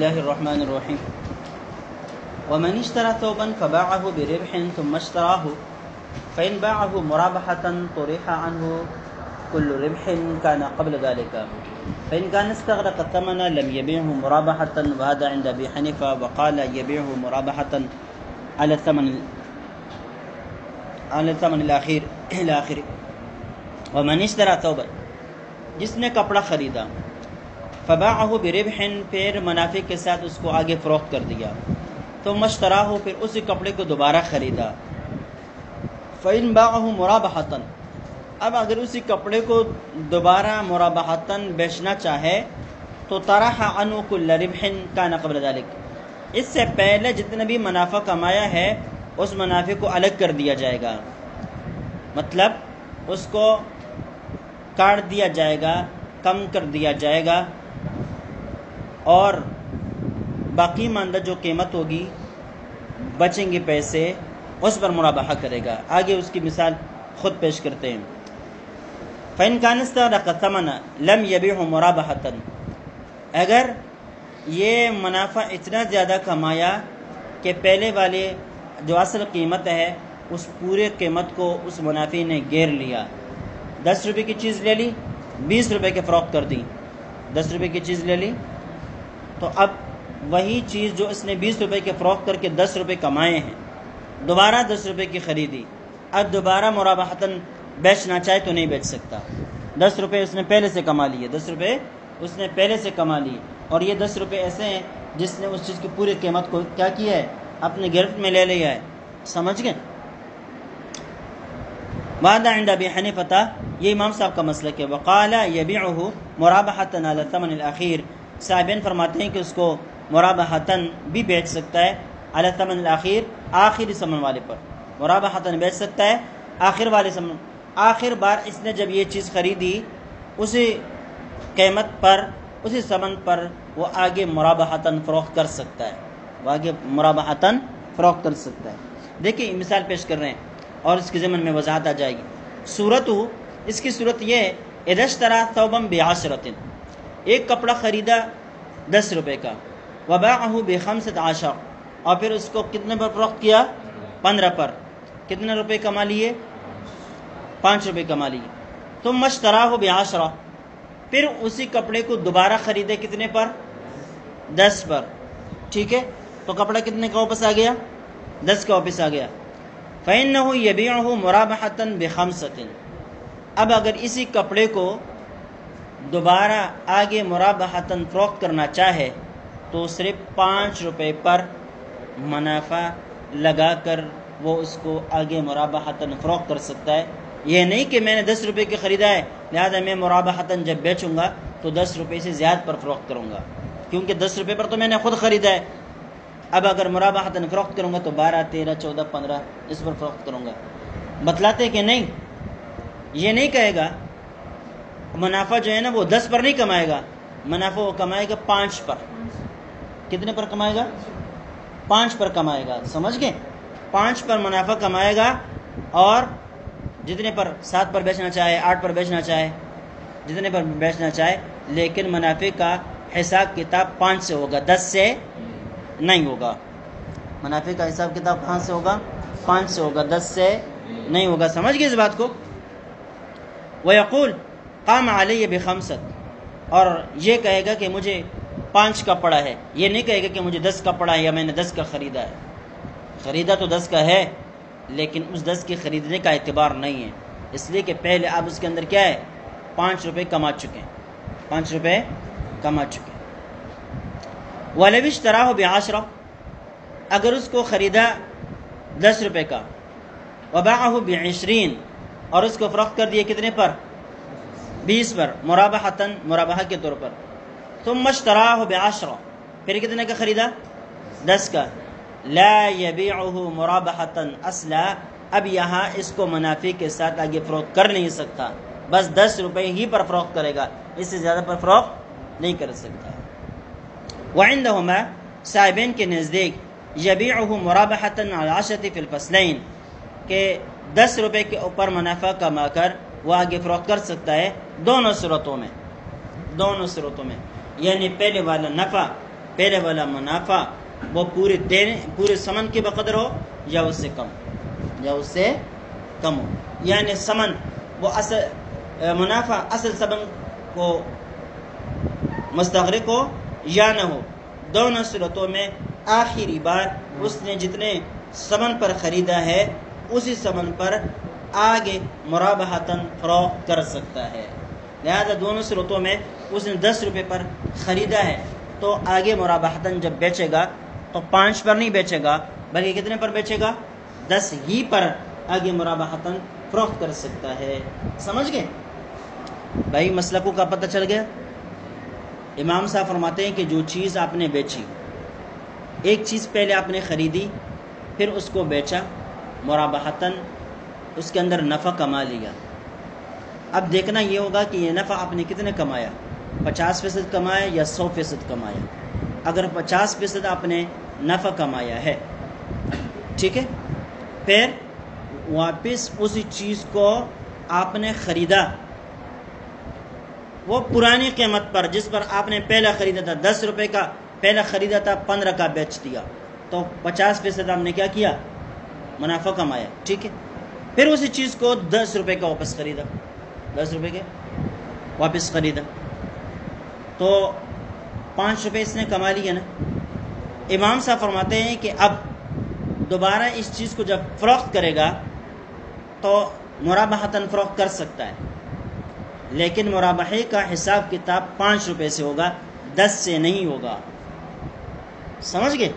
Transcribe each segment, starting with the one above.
الله الرحمن الرحيم. ومن اشترى ثوبا فباعه بربح ثم اشتراه فإن باعه مرابحة طرح عنه كل ربح كان قبل ذلك فإن كان استغرق الثمن لم يبيعه مرابحة، وهذا عند أبي حنيفة، وقال يبيعه مرابحة على الثمن الأخير إلى آخره. ومن اشترى ثوبا، جس نے کپڑا خریدا، فباعه بربح، پھر منافع کے ساتھ اس کو آگے فروخت کر دیا، تو اشتراه، پھر اسی کپڑے کو دوبارہ خریدا، فإن باعه مرابحة، اب اگر اسی کپڑے کو دوبارہ مرابحتاً بیچنا چاہے تو طرح عنه كل ربح كان قبل ذلك، اس سے پہلے جتنا بھی منافع کمایا ہے اس منافع کو الگ کر دیا جائے گا، مطلب اس کو کاٹ دیا جائے گا، کم کر دیا جائے گا، اور باقی ماندہ جو قیمت ہوگی، بچیں گے پیسے، اس پر مرابحہ کرے گا۔ آگے اس کی مثال خود پیش کرتے ہیں۔ فَإِنْ كَانَ اسْتَغْرَقَ الثَّمَنَ لَمْ يَبِعْهُ مُرَابَحَةً، اگر یہ منافع اتنا زیادہ کمایا کہ پہلے والے جو اصل قیمت ہے اس پورے قیمت کو اس منافع نے گیر لیا، 10 روپے کی چیز لے لی، 20 روپے کے فروخت کر دی، 10 روپے کی چیز لے لی، تو اب وہی چیز جو اس نے 20 روپے کے فروخت کر کے 10 روپے کمائے ہیں، دوبارہ 10 روپے کی خریدی، اب دوبارہ مرابحتاً بیچنا چاہے تو نہیں بیچ سکتا۔ 10 روپے اس نے پہلے سے کما لیے، 10 روپے اس نے پہلے سے کما لیے، اور یہ 10 روپے ایسے ہیں جس نے اس چیز کی پوری قیمت کو کیا کیا ہے، اپنے گرفت میں لے لیا ہے، سمجھ گئے؟ وَهَذَا عِنْدَ أَبِي حَنِيفَةَ، یہ امام صاحب کا مسلک ہے۔ وَقَالَ يَبِيعُهُ مُرَابَحَةً عَلَى الثَّمَنِ الْأَخِيرِ، صاحبین فرماتے ہیں کہ اس کو مرابحتاً بھی بیچ سکتا ہے، علی الثمن الأخير، آخری ثمن والے پر، مرابحتاً بیچ سکتا ہے آخر والے ثمن۔ آخر بار اس نے جب یہ چیز خریدی اسی قیمت پر، اسی ثمن پر وہ آگے مرابحتاً فروخت کر سکتا ہے، وہ آگے مرابحتاً فروخت کر سکتا ہے۔ دیکھیں مثال پیش کر رہے ہیں اور اس کے ضمن میں وضاحت آ جائے گی۔ صورت اس کی صورت یہ ہے، اذا اشترى ثوبا ب10، ایک کپڑا خریدا 10 روپے کا، وباعه ب15، اور پھر اس کو کتنے پر فروخت کیا، 15 پر، کتنے روپے کما لیے، 5 روپے کما لیے۔ ثم اشتراه ب10، پھر اسی کپڑے کو دوبارہ خریدے کتنے پر، 10 پر، ٹھیک ہے، تو کپڑا کتنے کا واپس آ گیا، 10 کا واپس آ گیا۔ فإنه يبيعه مرابحة ب5، اب اگر اسی کپڑے کو دوبارہ آگے مرابحتاً فروخت کرنا چاہے تو صرف 5 روپے پر منافع لگا کر وہ اس کو آگے مرابحتاً فروخت کر سکتا ہے۔ یہ نہیں کہ میں نے 10 روپے کی خریدا ہے لہذا میں مرابحتاً جب بیچوں گا تو 10 روپے سے زیادہ پر فروخت کروں گا، کیونکہ 10 روپے پر تو میں نے خود خریدا ہے، اب اگر مرابحتاً فروخت کروں گا تو 12، 13، 14، 15 اس پر فروخت کروں گا۔ بتلاتے کہ نہیں، یہ نہیں کہے گا، منافع جو ہے نا وہ 10 پر نہیں کمائے گا، منافع وہ کمائے گا 5 پر۔ کتنے پر کمائے گا، 5 پر کمائے گا، سمجھ گئے؟ 5 پر منافع کمائے گا، اور جتنے پر 7 پر بیچنا چاہے، 8 پر بیچنا چاہے، جتنے پر بیچنا چاہے، لیکن منافع کا حساب کتاب 5 سے ہوگا، 10 سے نہیں ہوگا۔ منافع کا حساب کتاب کہاں سے ہوگا، 5 سے ہوگا، 10 سے نہیں ہوگا، سمجھ گئے اس بات کو؟ وَيَقُولُ قَامَ عَلَيَّ ب5، اور یہ کہے گا کہ مجھے 5 کا پڑا ہے، یہ نہیں کہے گا کہ مجھے 10 کا پڑا ہے یا میں نے 10 کا خریدا ہے۔ خریدا تو 10 کا ہے لیکن اس 10 کے خریدنے کا اعتبار نہیں ہے، اس لیے کہ پہلے آپ اس کے اندر کیا ہے، 5 روپے کما چکے ہیں، 5 روپے کما چکے ہیں۔ وَلَوِ اشْتَرَاهُ ب10، اگر اس کو خریدا 10 روپے کا، وَبَاعَهُ ب20، اور اس کو فروخت کر دیا کتنے پر، 20 پر، مرابحتاً، مرابحہ کے طور پر۔ ثم اشتراه ب10، پھر کتنے کا خریدا، 10 کا، لا يبيعه مرابحتاً اصلا، اب یہاں اس کو منافع کے ساتھ آگے فروخت کر نہیں سکتا، بس 10 روپے ہی پر فروخت کرے گا، اس سے زیادہ پر فروخت نہیں کر سکتا۔ وعندهما، صاحبین کے نزدیک، يبيعه مرابحتاً على 10 في الفصلين، کہ 10 روپے کے اوپر منافع کما کر وہ آگے فروخت کر سکتا ہے دونوں صورتوں میں، دونوں صورتوں میں، یعنی پہلے والا نفع پہلے والا منافع وہ پورے ثمن کے بقدر ہو یا اس سے کم ہو، یعنی ثمن وہ منافع اصل ثمن کو مستغرق ہو یا نہ ہو، دونوں صورتوں میں آخری بار اس نے جتنے ثمن پر خریدا ہے اسی ثمن پر آگے مرابحتاً فروخت کر سکتا ہے۔ لہذا دونوں صورتوں میں اس نے 10 روپے پر خریدا ہے تو آگے مرابحتاً جب بیچے گا تو 5 پر نہیں بیچے گا بلکہ کتنے پر بیچے گا؟ 10 ہی پر آگے مرابحتاً فروخت کر سکتا ہے۔ سمجھ گئے بھائی؟ مسلکوں کا پتہ چل گیا۔ امام صاحب فرماتے ہیں کہ جو چیز آپ نے بیچی، ایک چیز پہلے آپ نے خریدی پھر اس کو بیچا، مرابحتاً اس کے اندر نفع کما لیا۔ اب دیکھنا یہ ہوگا کہ یہ نفع آپ نے کتنے کمایا، 50% کمایا یا 100% کمایا۔ اگر 50% آپ نے نفع کمایا ہے، ٹھیک ہے، پھر واپس اسی چیز کو آپ نے خریدا وہ پرانی قیمت پر، جس پر آپ نے پہلا خریدا تھا 10 روپے کا، پہلا خریدا تھا 15 کا بیچ دیا، تو 50% آپ نے کیا کیا؟ منافع کمایا، ٹھیک ہے۔ پھر اسی چیز کو 10 روپے کا واپس خریدا، 10 روپے کے واپس خریدا تو 5 روپے اس نے کما لیا نا۔ امام صاحب فرماتے ہیں کہ اب دوبارہ اس چیز کو جب فروخت کرے گا تو مرابحتاً فروخت کر سکتا ہے، لیکن مرابحے کا حساب کتاب 5 روپے سے ہوگا، 10 سے نہیں ہوگا۔ سمجھ گئے؟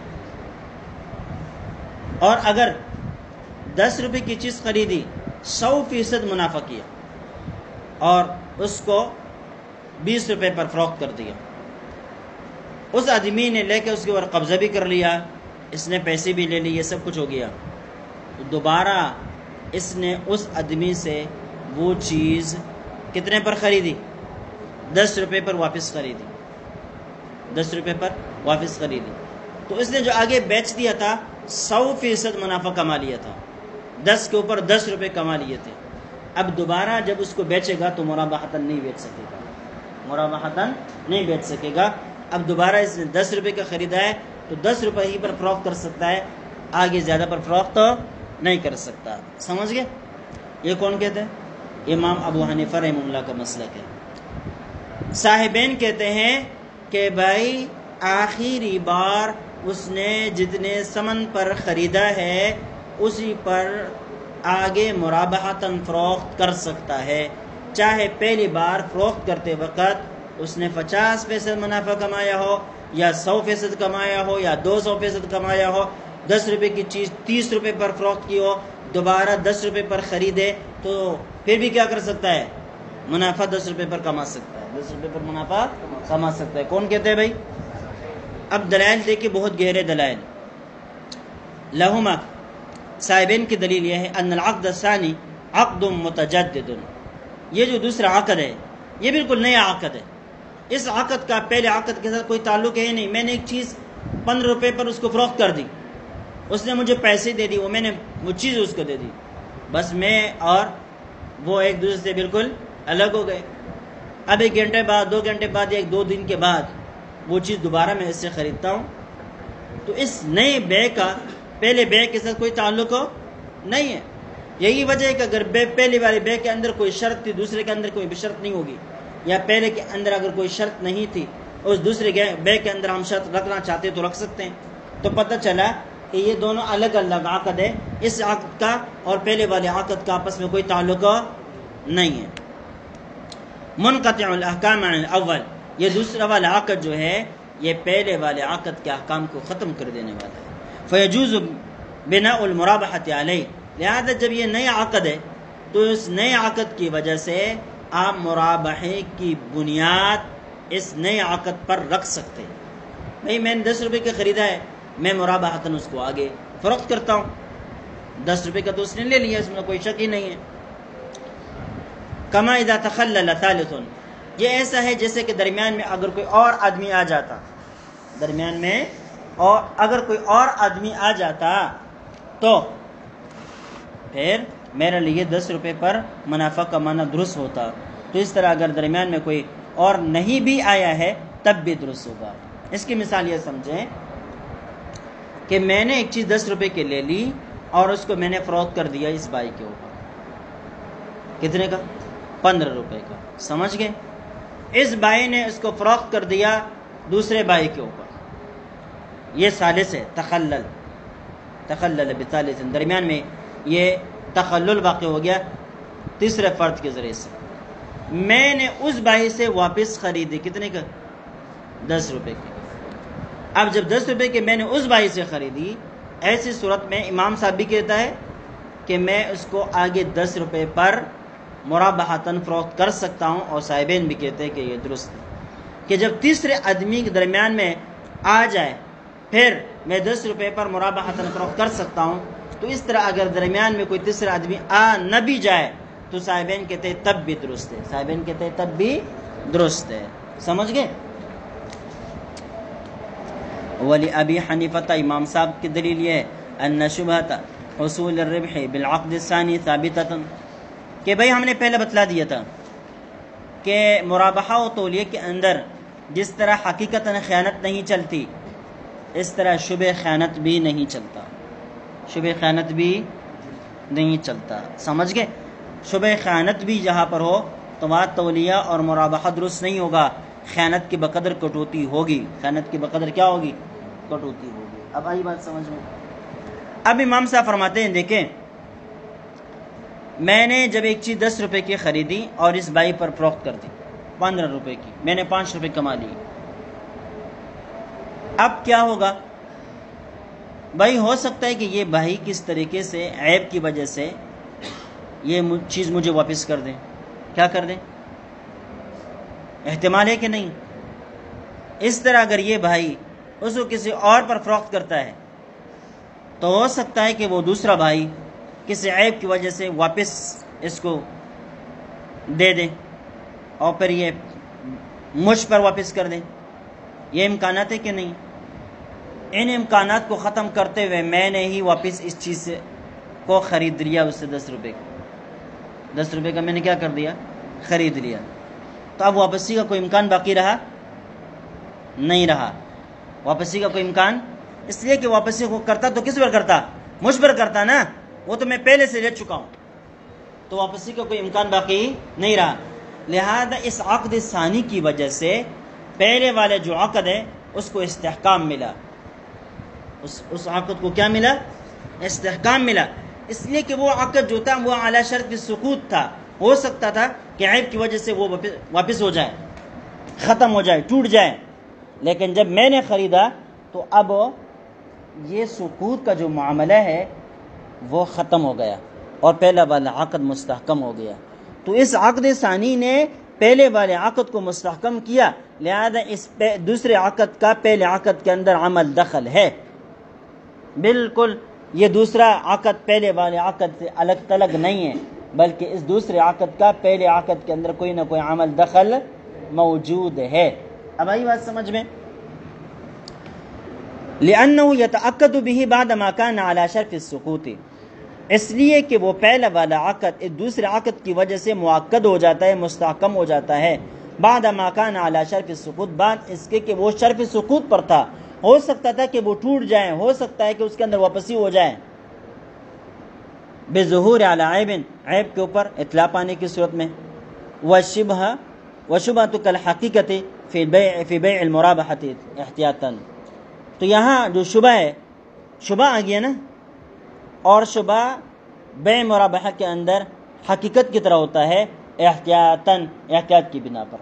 اور اگر 10 روپے کی چیز خریدی، 100% منافع کیا اور اس کو 20 روپے پر فروخت کر دیا، اس آدمی نے لے کے اس کے اوپر قبضہ بھی کر لیا، اس نے پیسے بھی لے لیے، یہ سب کچھ ہو گیا، دوبارہ اس نے اس آدمی سے وہ چیز کتنے پر خریدی؟ 10 روپے پر واپس خریدی، 10 روپے پر واپس خریدی، تو اس نے جو آگے بیچ دیا تھا 100% منافع کما لیا تھا، 10 کے اوپر 10 روپے کما لیے تھے۔ اب دوبارہ جب اس کو بیچے گا تو مرابحتاً نہیں بیچ سکے گا، مرابحتاً نہیں بیچ سکے گا۔ اب دوبارہ اس نے 10 روپے کا خریدا ہے تو 10 روپے ہی پر فروخت کر سکتا ہے، آگے زیادہ پر فروخت نہیں کر سکتا۔ سمجھ گئے؟ یہ کون کہتے ہیں؟ امام ابو حنیفہ رحمہ اللہ کا مسلک ہے۔ صاحبین کہتے ہیں کہ بھائی آخری بار اس نے جتنے ثمن پر خریدا ہے اسی پر آگے مرابحتاً فروخت کر سکتا ہے، چاہے پہلی بار فروخت کرتے وقت اس نے 50% منافع کمایا ہو یا 100% کمایا ہو یا 200% کمایا ہو، 10 روپے کی چیز 30 روپے پر فروخت کی ہو، دوبارہ 10 روپے پر خریدے تو پھر بھی کیا کر سکتا ہے؟ منافع 10 روپے پر کما سکتا ہے، 10 روپے پر منافع کما سکتا ہے۔ کون کہتے ہیں بھائی؟ اب دلائل دیکھیں، بہت گہرے دلائل۔ لہما، صاحبین کی دلیل یہ ہے ان العقد الثانی عقد متجدد، یہ جو دوسرا عقد ہے یہ بالکل نیا عقد ہے، اس عقد کا پہلے عقد کے ساتھ کوئی تعلق ہے نہیں۔ میں نے ایک چیز 15 روپے پر اس کو فروخت کر دی، اس نے مجھے پیسے دے دی، وہ میں نے وہ چیز اس کو دے دی، بس میں اور وہ ایک دوسرے سے بالکل الگ ہو گئے۔ اب 1 گھنٹے بعد، 2 گھنٹے بعد یا 2 دن کے بعد وہ چیز دوبارہ میں اس سے خریدتا ہوں، تو اس نئے بے کا پہلے بے کے ساتھ کوئی تعلق نہیں ہے۔ یہی وجہ ہے کہ اگر پہلے والے بے کے اندر کوئی شرط تھی، دوسرے کے اندر کوئی بھی شرط نہیں ہوگی، یا پہلے کے اندر اگر کوئی شرط نہیں تھی اس دوسرے بے کے اندر ہم شرط رکھنا چاہتے تو رکھ سکتے ہیں۔ تو پتہ چلا کہ یہ دونوں الگ الگ عقد ہے، اس عقد کا اور پہلے والے عقد کا آپس میں کوئی تعلق نہیں ہے۔ منقطع الاحکام عن الاول، یہ دوسرا والا عقد جو ہے یہ پہلے والے عقد کے احکام کو ختم کر دینے والا ہے۔ فیجوز بناء المرابحۃ علیہ، لہذا جب یہ نیا عقد ہے تو اس نئے عقد کی وجہ سے آپ مرابحے کی بنیاد اس نئے عقد پر رکھ سکتے ہیں۔ بھائی میں نے 10 روپے کا خریدا ہے، میں مرابحتاً اس کو آگے فروخت کرتا ہوں، 10 روپے کا تو اس نے لے لیا، اس میں کوئی شک ہی نہیں ہے۔ کما اذا تخلل ثالث، یہ ایسا ہے جیسے کہ درمیان میں اگر کوئی اور آدمی آ جاتا، درمیان میں اور اگر کوئی اور آدمی آ جاتا تو پھر میرے لیے 10 روپے پر منافع کمانا درست ہوتا، تو اس طرح اگر درمیان میں کوئی اور نہیں بھی آیا ہے تب بھی درست ہوگا۔ اس کی مثال یہ سمجھیں کہ میں نے ایک چیز 10 روپے کے لے لی اور اس کو میں نے فروخت کر دیا اس بھائی کے اوپر، کتنے کا؟ 15 روپے کا، سمجھ گئے؟ اس بھائی نے اس کو فروخت کر دیا دوسرے بھائی کے اوپر، یہ ثالث ہے، تخلل بثالث، درمیان میں یہ تخلل واقع ہو گیا تیسرے فرد کے ذریعے سے۔ میں نے اس بھائی سے واپس خریدی، کتنے کا؟ 10 روپے کی۔ اب جب 10 روپے کے میں نے اس بھائی سے خریدی، ایسی صورت میں امام صاحب بھی کہتا ہے کہ میں اس کو آگے 10 روپے پر مرابحتاً فروخت کر سکتا ہوں، اور صاحبین بھی کہتے ہیں کہ یہ درست ہے کہ جب تیسرے آدمی کے درمیان میں آ جائے پھر میں 10 روپے پر مرابحتاً فروخت کر سکتا ہوں۔ تو اس طرح اگر درمیان میں کوئی تیسرا آدمی آ نہ بھی جائے تو صاحبین کہتے ہیں تب بھی درست ہے، صاحبین کہتے ہیں تب بھی درست ہے، سمجھ گئے؟ ولی ابی حنیفہ، امام صاحب کی دلیل یہ ہے ان شبہۃ حصول الربح بالعقد الثانی ثابتۃ، کہ بھئی ہم نے پہلے بتلا دیا تھا کہ مرابحہ و تولیہ کے اندر جس طرح حقیقتاً خیانت نہیں چلتی، اس طرح شبہ خیانت بھی نہیں چلتا، شبہ خیانت بھی نہیں چلتا، سمجھ گئے؟ شبہ خیانت بھی جہاں پر ہو تو وہاں تولیہ اور مرابحہ درست نہیں ہوگا، خیانت کی بقدر کٹوتی ہوگی، خیانت کی بقدر کیا ہوگی؟ کٹوتی ہوگی۔ اب آئی بات سمجھ میں؟ اب امام صاحب فرماتے ہیں دیکھیں، میں نے جب ایک چیز 10 روپے کی خریدی اور اس بھائی پر فروخت کر دی 15 روپے کی، میں نے 5 روپے کما لی، اب کیا ہوگا؟ بھائی ہو سکتا ہے کہ یہ بھائی کس طریقے سے عیب کی وجہ سے یہ چیز مجھے واپس کر دیں، کیا کر دیں؟ احتمال ہے کہ نہیں؟ اس طرح اگر یہ بھائی اس کو کسی اور پر فروخت کرتا ہے تو ہو سکتا ہے کہ وہ دوسرا بھائی کسی عیب کی وجہ سے واپس اس کو دے دیں اور پھر یہ مجھ پر واپس کر دیں، یہ امکانات ہے کہ نہیں؟ ان امکانات کو ختم کرتے ہوئے میں نے ہی واپس اس چیز کو خرید لیا، اس سے 10 روپے کا، 10 روپے کا میں نے کیا کر دیا؟ خرید لیا، تو اب واپسی کا کوئی امکان باقی رہا نہیں رہا، واپسی کا کوئی امکان، اس لیے کہ واپسی کو کرتا تو کس پر کرتا؟ مجھ پر کرتا نا، وہ تو میں پہلے سے لے چکا ہوں، تو واپسی کا کوئی امکان باقی نہیں رہا۔ لہذا اس عقد ثانی کی وجہ سے پہلے والے جو عقد ہے اس کو استحکام ملا، اس عقد کو کیا ملا؟ استحکام ملا، اس لیے کہ وہ عقد جو تھا وہ اعلی شرط السقوط تھا، ہو سکتا تھا کہ عیب کی وجہ سے وہ واپس ہو جائے، ختم ہو جائے، ٹوٹ جائے، لیکن جب میں نے خریدا تو اب یہ سقوط کا جو معاملہ ہے وہ ختم ہو گیا اور پہلا والا عقد مستحکم ہو گیا۔ تو اس عقد ثانی نے پہلے والے عقد کو مستحکم کیا، لہذا اس دوسرے عقد کا پہلے عقد کے اندر عمل دخل ہے، بالکل یہ دوسرا عقد پہلے والے عقد سے الگ تلگ نہیں ہے، بلکہ اس دوسرے عقد کا پہلے عقد کے اندر کوئی نہ کوئی عمل دخل موجود ہے۔ اب آئی بات سمجھ میں؟ لأنه يتأكد به بعد ما كان على شرط السقوط، اس لیے کہ وہ پہلا والا عقد اس دوسرے عقد کی وجہ سے مؤکد ہو جاتا ہے، مستحکم ہو جاتا ہے، بعد ما كان على شرط السقوط، بعد اس کے کہ وہ شرط سقوط پر تھا، ہو سکتا تھا کہ وہ ٹوٹ جائیں، ہو سکتا ہے کہ اس کے اندر واپسی ہو جائے، بظہور علی عیب، عیب کے اوپر اطلاع پانے کی صورت میں، وشبہۃ کالحقیقۃ فی بیع المرابحۃ احتیاطاً، تو یہاں جو شبہ ہے، شبہ آ گیا نا، اور شبہ بیع مرابحہ کے اندر حقیقت کی طرح ہوتا ہے احتیاطاً، احتیاط کی بنا پر،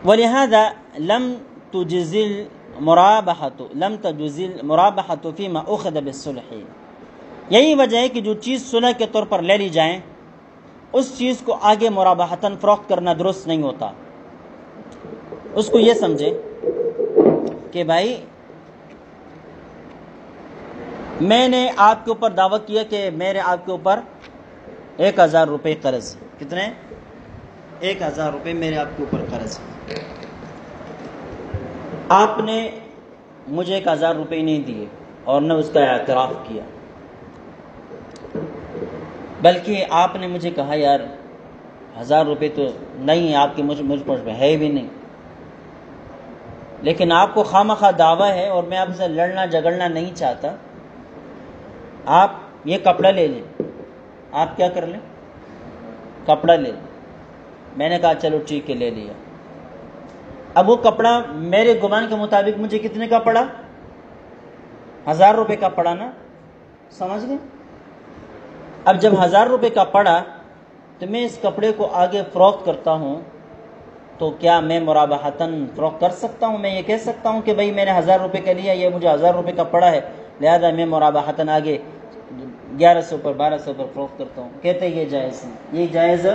ولہذا لم تجز المرابحۃ فیما اخذ بالصلح، یہی وجہ ہے کہ جو چیز صلح کے طور پر لے لی جائیں اس چیز کو آگے مرابحتاً فروخت کرنا درست نہیں ہوتا۔ اس کو یہ سمجھے کہ بھائی میں نے آپ کے اوپر دعویٰ کیا کہ میرے آپ کے اوپر 1000 روپے قرض، کتنے؟ 1000 روپے میرے آپ کے اوپر قرض، آپ نے مجھے 1000 روپے نہیں دیے اور نہ اس کا اعتراف کیا، بلکہ آپ نے مجھے کہا یار 1000 روپے تو نہیں ہے آپ کے، مجھ پر ہے بھی نہیں، لیکن آپ کو خواہ دعویٰ ہے اور میں آپ سے لڑنا جھگڑنا نہیں چاہتا، آپ یہ کپڑا لے لیں، آپ کیا کر لیں، کپڑا لے لیں۔ میں نے کہا چلو ٹھیک ہے، لے لیا۔ اب وہ کپڑا میرے گمان کے مطابق مجھے کتنے کا پڑا؟ 1000 روپے کا پڑا نا، سمجھ گئے؟ اب جب 1000 روپے کا پڑا تو میں اس کپڑے کو آگے فروخت کرتا ہوں، تو کیا میں مرابحتاً فروخت کر سکتا ہوں؟ میں یہ کہہ سکتا ہوں کہ بھائی میں نے 1000 روپے کا لیا، یہ مجھے 1000 روپے کا پڑا ہے، لہذا میں مرابحتاً آگے 1100 پر 1200 پر فروخت کرتا ہوں؟ کہتے یہ جائز نہیں، یہ جائز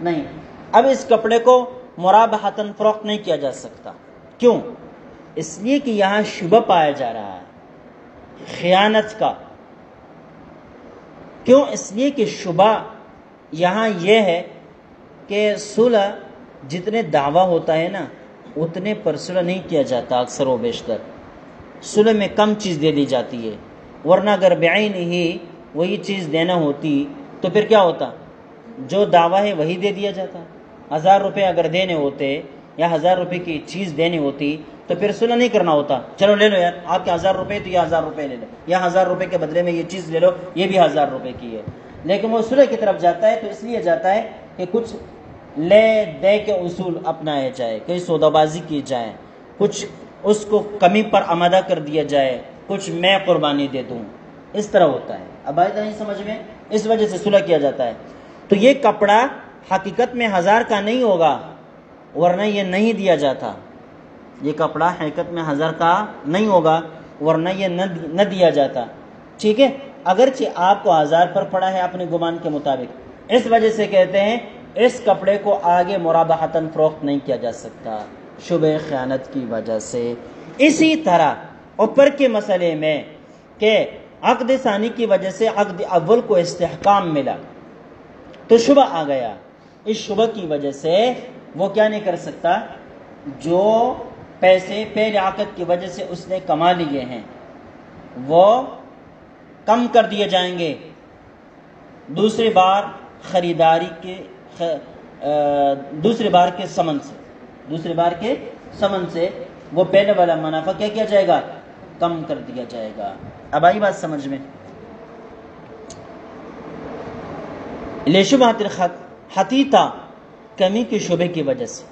نہیں۔ اب اس کپڑے کو مرابحتاً فروخت نہیں کیا جا سکتا، کیوں؟ اس لیے کہ یہاں شبہ پایا جا رہا ہے خیانت کا۔ کیوں؟ اس لیے کہ شبہ یہاں یہ ہے کہ صلح جتنے دعویٰ ہوتا ہے نا اتنے پر صلح نہیں کیا جاتا، اکثر و بیشتر صلح میں کم چیز دے دی جاتی ہے، ورنہ اگر بعین ہی وہی چیز دینا ہوتی تو پھر کیا ہوتا؟ جو دعویٰ ہے وہی دے دیا جاتا۔ 1000 روپے اگر دینے ہوتے یا 1000 روپے کی چیز دینی ہوتی تو پھر صلح نہیں کرنا ہوتا، چلو لے لو یار آپ کے 1000 روپے تو یہ 1000 روپے لے لو، یا 1000 روپے کے بدلے میں یہ چیز لے لو، یہ بھی 1000 روپے کی ہے۔ لیکن وہ صلح کی طرف جاتا ہے تو اس لیے جاتا ہے کہ کچھ لے دے کے اصول اپنائے جائے، کئی سودا بازی کی جائے، کچھ اس کو کمی پر آمادہ کر دیا جائے، کچھ میں قربانی دے دوں، اس طرح ہوتا ہے۔ اب آئے نہیں سمجھ میں؟ اس وجہ سے صلح کیا جاتا ہے۔ تو یہ کپڑا حقیقت میں 1000 کا نہیں ہوگا، ورنہ یہ نہیں دیا جاتا۔ یہ کپڑا حقیقت میں 1000 کا نہیں ہوگا، ورنہ یہ نہ دیا جاتا، ٹھیک ہے؟ اگرچہ آپ کو 1000 پر پڑا ہے اپنے گمان کے مطابق، اس وجہ سے کہتے ہیں اس کپڑے کو آگے مرابحتاً فروخت نہیں کیا جا سکتا شبہ خیانت کی وجہ سے۔ اسی طرح اوپر کے مسئلے میں کہ عقد ثانی کی وجہ سے عقد اول کو استحکام ملا تو شبہ آ گیا، اس شبہ کی وجہ سے وہ کیا نہیں کر سکتا، جو پیسے پہلے عقد کی وجہ سے اس نے کما لیے ہیں وہ کم کر دیے جائیں گے دوسری بار خریداری کے دوسری بار کے ثمن سے وہ پہلے والا منافع کیا کیا جائے گا، کم کر دیا جائے گا۔ اب آئی بات سمجھ میں؟ لشبہۃ الحتیطہ، کمی کے شبے کی وجہ سے،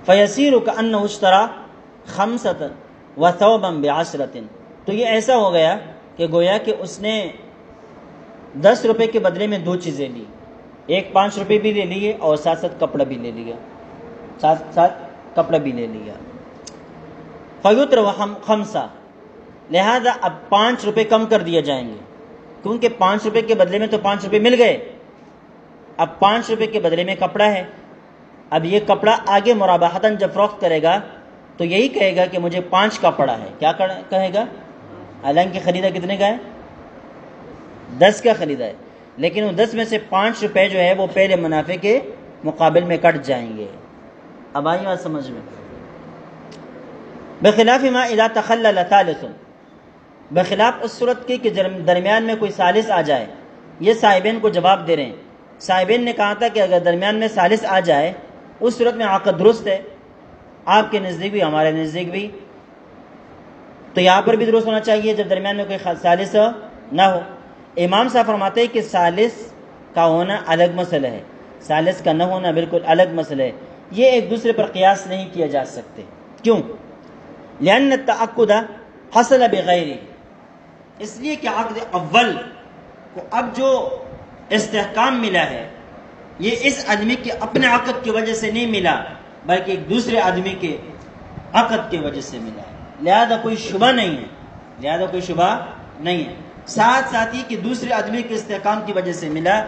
فیصیر کأنہ اشترى 5 وثوبا ب10، تو یہ ایسا ہو گیا کہ گویا کہ اس نے 10 روپے کے بدلے میں 2 چیزیں لی، ایک 5 روپے بھی لے لیے اور ساتھ ساتھ کپڑا بھی لے لیا، فیترک 5، لہذا اب 5 روپے کم کر دیے جائیں گے، کیونکہ 5 روپے کے بدلے میں تو 5 روپے مل گئے، اب 5 روپے کے بدلے میں کپڑا ہے۔ اب یہ کپڑا آگے مرابحتاً جب فروخت کرے گا تو یہی کہے گا کہ مجھے 5 کا پڑا ہے، کیا کہے گا؟ حالانکہ خریدا کتنے کا ہے؟ 10 کا خریدا ہے، لیکن وہ 10 میں سے 5 روپے جو ہے وہ پہلے منافع کے مقابل میں کٹ جائیں گے۔ اب آئی بات سمجھ میں؟ بخلاف ما اذا تخلل ثالث، بخلاف اس صورت کی کہ درمیان میں کوئی ثالث آ جائے۔ یہ صاحبین کو جواب دے رہے ہیں، صاحبین نے کہا تھا کہ اگر درمیان میں ثالث آ جائے اس صورت میں عقد درست ہے، آپ کے نزدیک بھی ہمارے نزدیک بھی، تو یہاں پر بھی درست ہونا چاہیے جب درمیان میں کوئی ثالث نہ ہو۔ امام صاحب فرماتے ہیں کہ ثالث کا ہونا الگ مسئلہ ہے، ثالث کا نہ ہونا بالکل الگ مسئلہ ہے، یہ ایک دوسرے پر قیاس نہیں کیا جا سکتے۔ کیوں؟ لأن التعقد حصل بغیر، اس لیے کہ عقد اول کو اب جو استحکام ملا ہے یہ اس آدمی کے اپنے عقد کی وجہ سے نہیں ملا بلکہ ایک دوسرے آدمی کے عقد کی وجہ سے ملا ہے، لہذا کوئی شبہ نہیں ہے، ساتھ ساتھ ہی کہ دوسرے آدمی کے استحکام کی وجہ سے ملا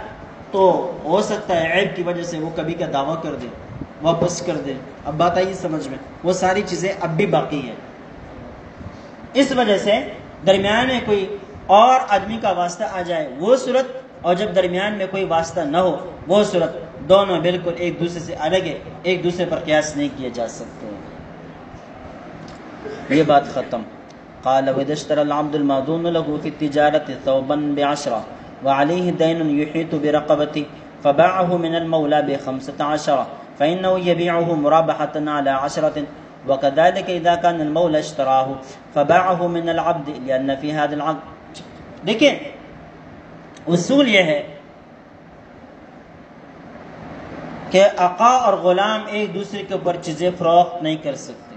تو ہو سکتا ہے عیب کی وجہ سے وہ کبھی کا دعویٰ کر دے، واپس کر دے۔ اب بات آئی سمجھ میں؟ وہ ساری چیزیں اب بھی باقی ہیں۔ اس وجہ سے درمیان میں کوئی اور آدمی کا واسطہ آ جائے وہ صورت، اور جب درمیان میں کوئی واسطہ نہ ہو وہ صورت، دونوں بالکل ایک دوسرے سے الگ ہے، ایک دوسرے پر قیاس نہیں کیے جا سکتے۔ یہ بات ختم۔ قال وإذا اشترى العبد المأذون له في التجارة ثوبا ب10 وعليه دين يحيط برقبته فباعه من المولى ب15 فإنه يبيعه مرابحة على 10 وَكَذَلِكَ إِذَا كَانَ الْمَوْلَى اشْتَرَاهُ فَبَاعَهُ مِنَ الْعَبْدِ لِأَنَّ فِي هَذَا الْعَقْدِ. دیکھیں اصول یہ ہے کہ آقا اور غلام ایک دوسرے کے اوپر چیزیں فروخت نہیں کر سکتے،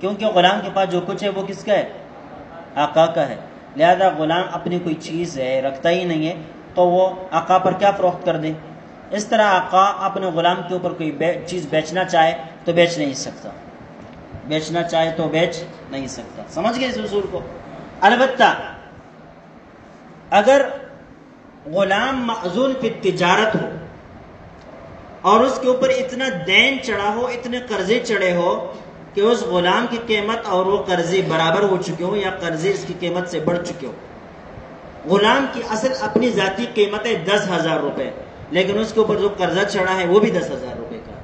کیونکہ غلام کے پاس جو کچھ ہے وہ کس کا ہے؟ آقا کا ہے. لہذا غلام اپنی کوئی چیز ہے رکھتا ہی نہیں ہے تو وہ آقا پر کیا فروخت کر دے. اس طرح آقا اپنے غلام کے اوپر کوئی چیز بیچنا چاہے تو بیچ نہیں سکتا، بیچنا چاہے تو بیچ نہیں سکتا. سمجھ گئے اس اصول کو؟ البتہ اگر غلام معذون فی التجارت ہو اور اس کے اوپر اتنا دین چڑھا ہو، اتنے قرضے چڑھے ہو کہ اس غلام کی قیمت اور وہ قرضے برابر ہو چکے ہو یا قرضے اس کی قیمت سے بڑھ چکے ہو. غلام کی اصل اپنی ذاتی قیمت ہے 10,000 روپے، لیکن اس کے اوپر جو قرضہ چڑھا ہے وہ بھی 10,000 روپے کا،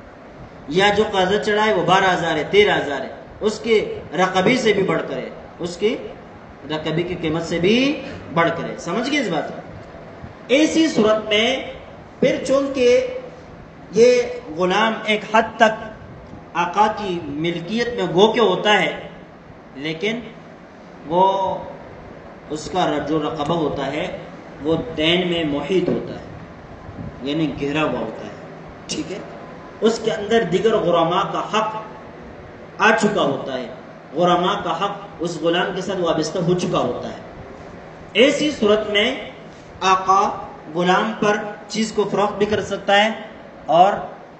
یا جو قرضہ چڑھا ہے وہ 12,000 ہے، 13,000 ہے، اس کی رقبی سے بھی بڑھ کر ہے، اس کی رقبی کی قیمت سے بھی بڑھ کر ہے. سمجھ گئے اس بات کو؟ ایسی صورت میں پھر چونکہ یہ غلام ایک حد تک آقا کی ملکیت میں گو کے ہوتا ہے، لیکن وہ اس کا جو رقبہ ہوتا ہے وہ دین میں محیط ہوتا ہے، یعنی گھرا ہوا ہوتا ہے. ٹھیک ہے، اس کے اندر دیگر غرماء کا حق آ چکا ہوتا ہے، غرماء کا حق اس غلام کے ساتھ وابستہ ہو چکا ہوتا ہے. ایسی صورت میں آقا غلام پر چیز کو فروخت بھی کر سکتا ہے اور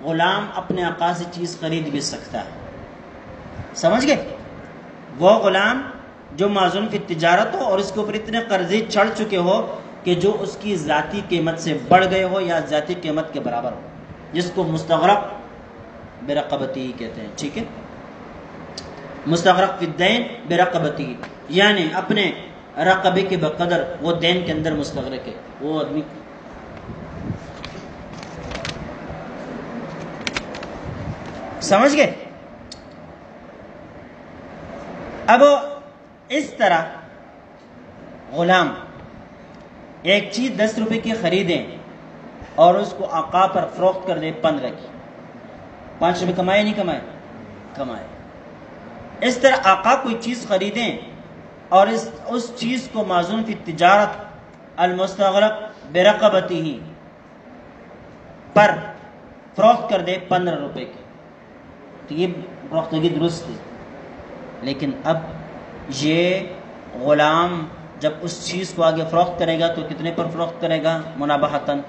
غلام اپنے آقا سے چیز خرید بھی سکتا ہے. سمجھ گئے؟ وہ غلام جو معذون فی تجارت ہو اور اس کے اوپر اتنے قرضے چڑھ چکے ہو کہ جو اس کی ذاتی قیمت سے بڑھ گئے ہو یا ذاتی قیمت کے برابر ہو، جس کو مستغرق برقبتی کہتے ہیں. ٹھیک ہے، مستغرق فی الدین برقبتی، یعنی اپنے رقبے کے بقدر وہ دین کے اندر مستغرق ہے. وہ آدمی سمجھ گئے؟ اب اس طرح غلام ایک چیز 10 روپے کی خریدیں اور اس کو آقا پر فروخت کر دے 15 کی، 5 روپے کمائے نہیں کمائے؟ کمائے. اس طرح آقا کوئی چیز خریدیں اور اس چیز کو معذون فی تجارت المستغرق برقبتی ہی پر فروخت کر دے 15 روپے کی، تو یہ فروختگی درست ہے. لیکن اب یہ غلام جب اس چیز کو آگے فروخت کرے گا تو کتنے پر فروخت کرے گا؟ منابحتاً.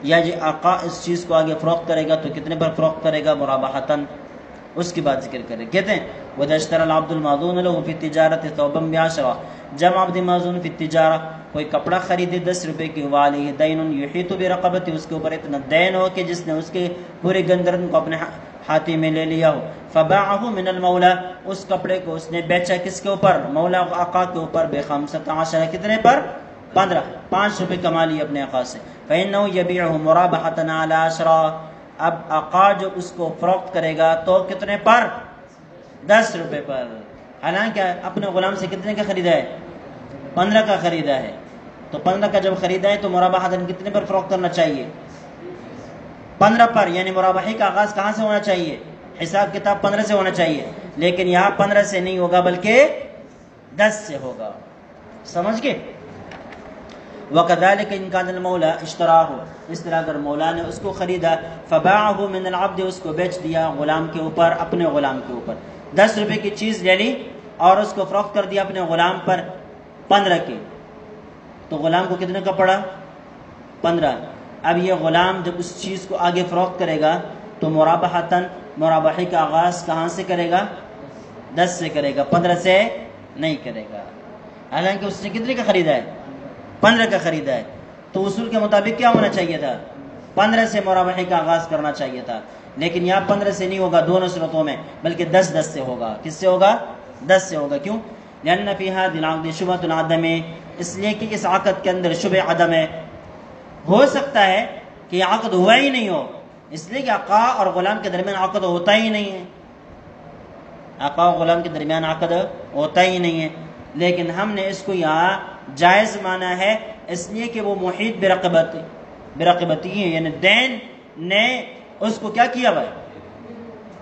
یا یہ آقا اس چیز کو آگے فروخت کرے گا تو کتنے پر فروخت کرے گا؟ مرابحتاً. اس کی بات ذکر کرے. کہتے ہیں وَإِذَا اشْتَرَى الْعَبْدُ الْمَعْذُونَ لَهُ فِي التِّجَارَةِ ثَوْبًا بِعَشْرَةٍ، جب عبد معذون فی التجارہ کوئی کپڑا خریدے 10 روپے کی، وَعَلَيْهِ دَيْنٌ يُحِيطُ بِرَقَبَتِهِ، اس کے اوپر اتنا دین ہو کہ جس نے اس کے پورے گردن کو اپنے ہاتھی میں لے لیا ہو. فَبَاعَهُ مِنَ الْمَوْلَى، اس کپڑے کو اس نے بیچا کس کے اوپر؟ مولا آقا کے اوپر. ب15، کتنے پر؟ 15. 5 روپے کما لیے اپنے آقا سے. فَإِنَّهُ يَبِيعُهُ مُرَابَحَةً عَلَى 10. اب آقا جو اس کو فروخت کرے گا تو کتنے پر؟ 10 روپے پر. حالانکہ اپنے غلام سے کتنے کا خریدا ہے؟ 15 کا خریدا ہے. تو 15 کا جب خریدا ہے تو مرابحتاً کتنے پر فروخت کرنا چاہیے؟ 15 پر. یعنی مرابحی کا آغاز کہاں سے ہونا چاہیے؟ حساب کتاب 15 سے ہونا چاہیے، لیکن یہاں 15 سے نہیں ہوگا بلکہ 10 سے ہوگا. سمجھ گئے؟ وَكَذَلِكَ إِنْ كَانَ الْمَوْلَى اشْتَرَاهُ، اس طرح اگر مولا نے اس کو خریدا، فَبَاعَهُ مِنَ الْعَبْدِ، اس کو بیچ دیا غلام کے اوپر، اپنے غلام کے اوپر. 10 روپے کی چیز لے لی اور اس کو فروخت کر دیا اپنے غلام پر 15 کی، تو غلام کو کتنے کا پڑا؟ 15. اب یہ غلام جب اس چیز کو آگے فروخت کرے گا تو مرابحتاً، مرابحی کا آغاز کہاں سے کرے گا؟ 10 سے کرے گا، 15 سے نہیں کرے گا. حالانکہ اس نے کتنے کا خریدا ہے؟ 15 کا خریدا ہے. تو اصول کے مطابق کیا ہونا چاہیے تھا؟ 15 سے مرابحی کا آغاز کرنا چاہیے تھا. لیکن یہاں 15 سے نہیں ہوگا دونوں صورتوں میں، بلکہ 10 سے ہوگا. کس سے ہوگا؟ 10 سے ہوگا. کیوں؟ لأن فی هذه العقد شبهة العدم، اس لیے کہ اس عقد کے اندر شبہ عدم ہے. ہو سکتا ہے کہ یہ عقد ہوا ہی نہیں ہو، اس لیے کہ آقا اور غلام کے درمیان عقد ہوتا ہی نہیں ہے. آقا اور غلام کے درمیان عقد ہوتا ہی نہیں ہے، لیکن ہم نے اس کو یہاں جائز مانا ہے اس لیے کہ وہ محیط برقبتی ہے، یعنی دین نے اس کو کیا کیا ہے؟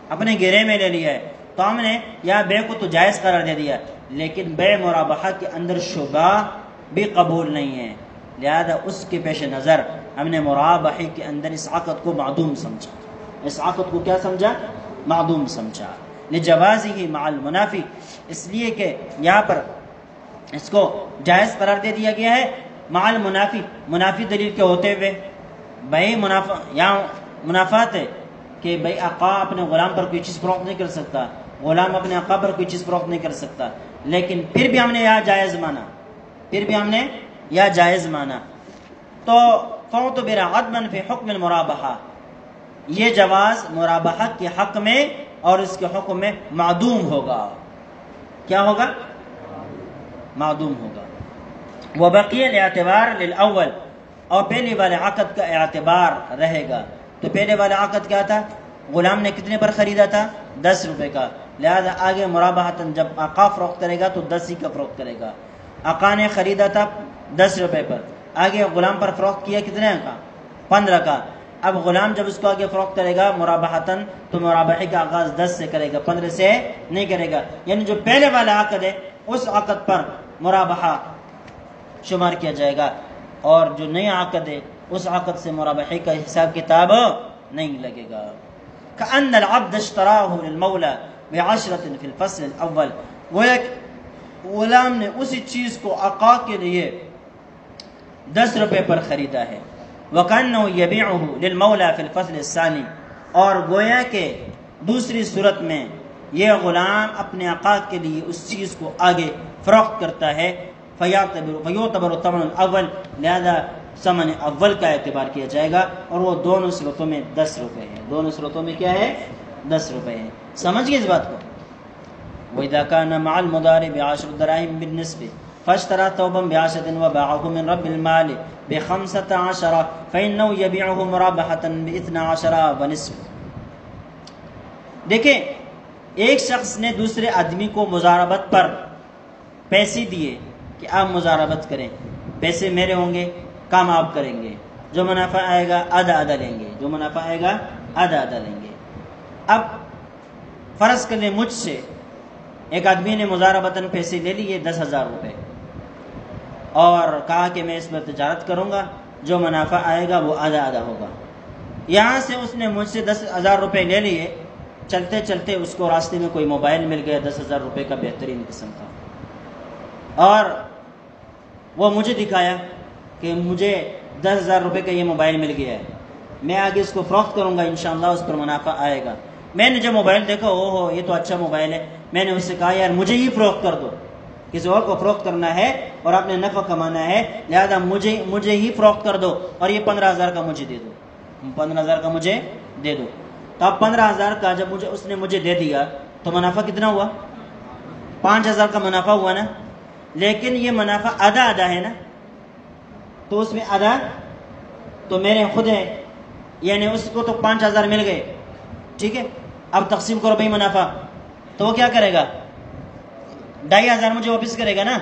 اپنے گھیرے میں لے لیا ہے. تو ہم نے یا بے کو تو جائز قرار دے دیا، لیکن بے مرابحہ کے اندر شبہ بھی قبول نہیں ہے، لہذا اس کے پیش نظر ہم نے مرابحہ کے اندر اس عقد کو معدوم سمجھا۔ اس عقد کو کیا سمجھا؟ معدوم سمجھا، لجوازہ مع المنافی، اس لیے کہ یہاں پر اس کو جائز قرار دے دیا گیا ہے مع المنافی، منافی دلیل کے ہوتے ہوئے۔ بھائی یہاں منافات ہے کہ بھائی آقا اپنے غلام پر کوئی چیز فروخت نہیں کر سکتا، غلام اپنے آقا پر کوئی چیز فروخت نہیں کر سکتا، لیکن پھر بھی ہم نے یہاں جائز مانا، جائز مانا تو فعتبر عدما فی حکم المرابحہ، یہ جواز مرابحہ کے حق میں اور اس کے حکم میں معدوم ہوگا۔ کیا ہوگا؟ معدوم ہوگا۔ وبقی الاعتبار للاول، اور پہلے والے عقد کا اعتبار رہے گا۔ تو پہلے والا عقد کیا تھا؟ غلام نے کتنے پر خریدا تھا؟ 10 روپے کا، لہذا آگے مرابحتاً جب آقا فروخت کرے گا تو 10 ہی کا فروخت کرے گا۔ آقا نے خریدا تھا 10 روپے پر، آگے غلام پر فروخت کیا کتنے کا؟ 15 کا۔ اب غلام جب اس کو آگے فروخت کرے گا مرابحتاً تو مرابحے کا آغاز 10 سے کرے گا، 15 سے نہیں کرے گا، یعنی جو پہلے والا عقد ہے اس عقد پر مرابحہ شمار کیا جائے گا، اور جو نیا عقد ہے اس عقد سے مرابحے کا حساب کتاب نہیں لگے گا۔ کأن العبد اشتراہ للمولا بعشرة فی الفصل الاول، گویا غلام نے اسی چیز کو آقا کے لیے 10 روپے پر خریدا ہے، وَكَأَنَّهُ يَبِيعُهُ لِلْمَوْلَى فِي الْفَصْلِ الثَّانِي، اور گویا کہ دوسری صورت میں یہ غلام اپنے آقا کے لیے اس چیز کو آگے فروخت کرتا ہے، فَيُعْتَبَرُ الثَّمَنُ الْأَوَّلُ، لہذا ثمن اول کا اعتبار کیا جائے گا، اور وہ دونوں صورتوں میں 10 روپے ہے۔ دونوں صورتوں میں کیا ہے؟ 10 روپے ہے۔ سمجھ گئے اس بات کو؟ وَإِذَا كَانَ مَعَ الْمُضَارِبِ 10 دراهم بالنسبة فاشترى ثوبا ب10 وباعه من رب المال ب15 فإنه يبيعه مرابحة ب12 ونصف۔ دیکھیں، ایک شخص نے دوسرے آدمی کو مضاربت پر پیسے دیے کہ آپ مضاربت کریں، پیسے میرے ہوں گے، کام آپ کریں گے، جو منافع آئے گا آدھا لیں گے، جو منافع آئے گا آدھا لیں گے۔ اب فرض کر لیں مجھ سے ایک آدمی نے مضاربتاً پیسے لے لیے 10,000 روپے، اور کہا کہ میں اس پر تجارت کروں گا، جو منافع آئے گا وہ آدھا ہوگا۔ یہاں سے اس نے مجھ سے 10,000 روپے لے لیے، چلتے چلتے اس کو راستے میں کوئی موبائل مل گیا 10,000 روپے کا، بہترین قسم کا، اور وہ مجھے دکھایا کہ مجھے 10,000 روپے کا یہ موبائل مل گیا ہے، میں آگے اس کو فروخت کروں گا، انشاءاللہ اس پر منافع آئے گا۔ میں نے جب موبائل دیکھا، اوہ یہ تو اچھا موبائل ہے، میں نے اس سے کہا یار مجھے ہی فروخت کر دو، کسی اور کو فروخت کرنا ہے اور آپ نے نفع کمانا ہے، لہذا مجھے ہی فروخت کر دو، اور یہ 15,000 کا مجھے دے دو، 15,000 کا مجھے دے دو۔ تو اب 15,000 کا جب اس نے مجھے دے دیا تو منافع کتنا ہوا؟ 5,000 کا منافع ہوا نا، لیکن یہ منافع آدھا ہے نا، تو اس میں آدھا تو میرے خود ہے، یعنی اس کو تو 5,000 مل گئے، ٹھیک ہے۔ اب تقسیم کرو بھائی منافع، تو وہ کیا کرے گا؟ 2,500 مجھے واپس کرے گا نا،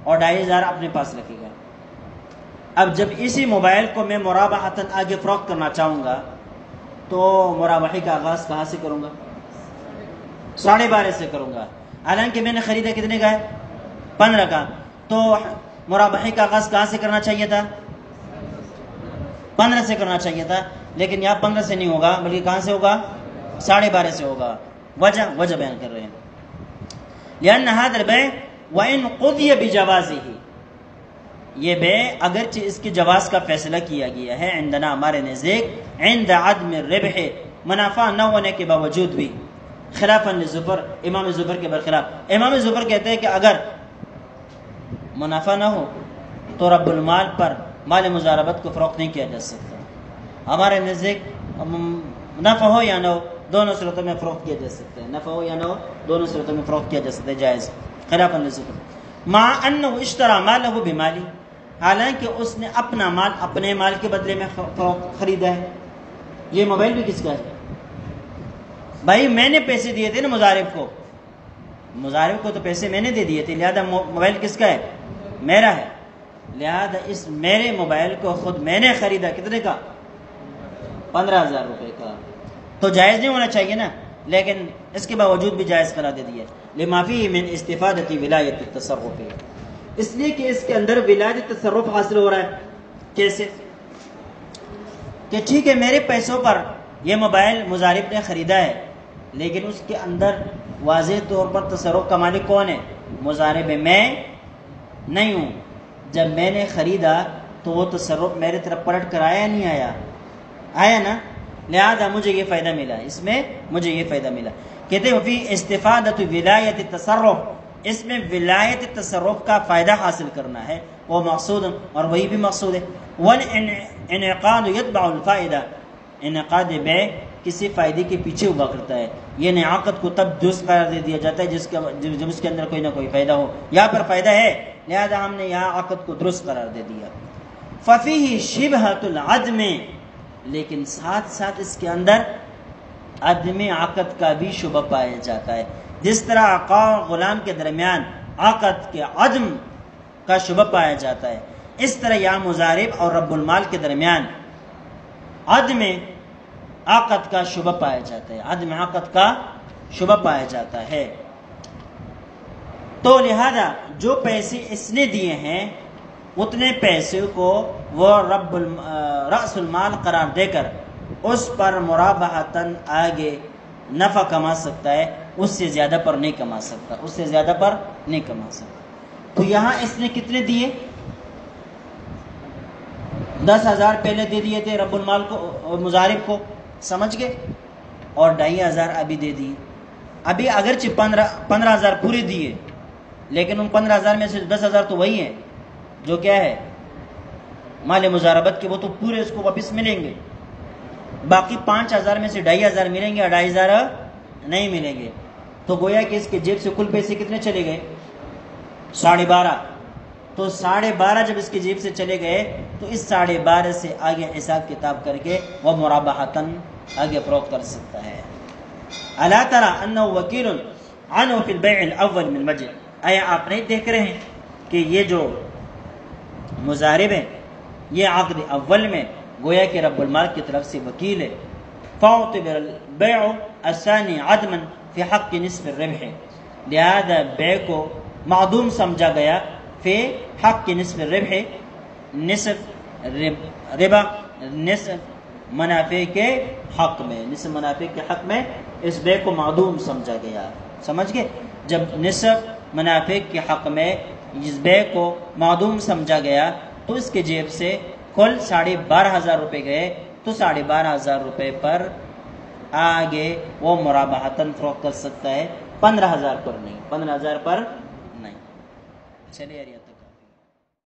اور 2,500 اپنے پاس رکھے گا۔ اب جب اسی موبائل کو میں مرابحتاً آگے فروخت کرنا چاہوں گا تو مرابحے کا آغاز کہاں سے کروں گا؟ 12.5 سے کروں گا، حالانکہ میں نے خریدا کتنے کا ہے؟ 15 کا، تو مرابحے کا آغاز کہاں سے کرنا چاہیے تھا؟ 15 سے کرنا چاہیے تھا، لیکن یہاں 15 سے نہیں ہوگا، بلکہ کہاں سے ہوگا؟ 12.5 سے ہوگا۔ وجہ بیان کر رہے ہیں، لأن هذا البيع وإن قضي بجوازه، یہ بے اگرچہ اس کے جواز کا فیصلہ کیا گیا ہے عندنا ہمارے نزدیک، عند عدم الربح، منافع نہ ہونے کے باوجود بھی، خلافاً للزفر، امام زفر کے برخلاف۔ امام زفر کہتے ہیں کہ اگر منافع نہ ہو تو رب المال پر مال مضاربت کو فروخت نہیں کیا جا سکتا۔ ہمارے نزدیک نفع ہو یا نہ ہو دونوں صورتوں میں فروخت کیا جا سکتا ہے، نفع ہو یا نہ ہو دونوں صورتوں میں فروخت کیا جا سکتا ہے، جائز، خلافاً للزفر۔ مع انہ اشترى مالہ بمالی، حالانکہ اس نے اپنا مال اپنے مال کے بدلے میں خریدا ہے۔ یہ موبائل بھی کس کا ہے؟ بھائی میں نے پیسے دیے تھے نا مضارب کو تو پیسے میں نے دے دیے تھے، لہذا موبائل کس کا ہے؟ میرا ہے، لہذا اس میرے موبائل کو خود میں نے خریدا، کتنے کا؟ 15,000 روپے کا، تو جائز نہیں ہونا چاہیے نا، لیکن اس کے باوجود بھی جائز قرار دے دیا لما فیہ من استفادۃ ولایت التصرف، اس لیے کہ اس کے اندر ولایت تصرف حاصل ہو رہا ہے۔ کیسے کہ ٹھیک ہے میرے پیسوں پر یہ موبائل مضارب نے خریدا ہے، لیکن اس کے اندر واضح طور پر تصرف کا مالک کون ہے؟ مضارب میں نہیں ہوں۔ جب میں نے خریدا تو وہ تصرف میرے طرف پلٹ کر آیا نہیں آیا؟ آیا نا، لہذا مجھے یہ فائدہ ملا، اس میں مجھے یہ فائدہ ملا۔ کہتے ہیں فی استفادۃ ولایت التصرف، اس میں ولایت تصرف کا فائدہ حاصل کرنا ہے، وہ مقصود اور وہی بھی مقصود ہے۔ والانعقاد یتبع الفائدہ، انعقاد بیع کسی فائدے کے پیچھے ہوا کرتا ہے۔ یہ انعقاد کو تب درست قرار دے دیا جاتا ہے جب اس کے اندر کوئی نہ کوئی فائدہ ہو۔ یہاں پر فائدہ ہے لہذا ہم نے یہاں عقد کو درست قرار دے دیا۔ ففیہ شبہۃ العدم، لیکن ساتھ ساتھ اس کے اندر عدم عقد کا بھی شبہ پایا جاتا ہے۔ جس طرح آقا اور غلام کے درمیان عقد کے عدم کا شبہ پایا جاتا ہے، اس طرح یہاں مضارب اور رب المال کے درمیان عدم عقد کا شبہ پایا جاتا ہے، عدم عقد کا شبہ پایا جاتا ہے۔ تو لہذا جو پیسے اس نے دیے ہیں اتنے پیسے کو وہ رأس المال قرار دے کر اس پر مرابحتاً آگے نفع کما سکتا ہے، اس سے زیادہ پر نہیں کما سکتا، اس سے زیادہ پر نہیں کما سکتا۔ تو یہاں اس نے کتنے دیے؟ 10,000 پہلے دے دیے تھے رب المال کو، مضارب کو، سمجھ گئے، اور 2,500 ابھی دے دیے۔ ابھی اگرچہ 15,000 پورے دیے، لیکن ان 15,000 میں سے 10,000 تو وہی ہیں جو کیا ہے مال مضاربت کے، وہ تو پورے اس کو واپس ملیں گے۔ باقی 5,000 میں سے 2,500 ملیں گے اور 2,500 نہیں ملیں گے۔ تو گویا کہ اس کے جیب سے کل پیسے کتنے چلے گئے؟ 12.5۔ تو 12.5 جب اس کی جیب سے چلے گئے تو اس 12.5 سے آگے حساب کتاب کر کے وہ مرابحتاً آگے فروخت کر سکتا ہے۔ الا تری انہ وکیل عنہ فی البیع الاول من وجہ، آیا آپ نہیں دیکھ رہے ہیں کہ یہ جو مضارب ہیں یہ عقد اول میں گویا کہ رب المال کی طرف سے وکیل ہے۔ فاعتبر البیع الثانی عدما فی حق نصف الربح، لہذا بیع کو معدوم سمجھا گیا فی حق نصف الربح، نصف ربا، نصف منافع کے حق میں، نصف منافع کے حق میں اس بیع کو معدوم سمجھا گیا۔ سمجھ گئے؟ جب نصف منافع کے حق میں اس بیع کو معدوم سمجھا گیا تو اس کے جیب سے کل 12,500 روپے گئے، تو 12,500 روپے پر آگے وہ مرابحتاً فروخت کر سکتا ہے، 15,000 پر نہیں، 15,000 پر نہیں۔ چلیے یار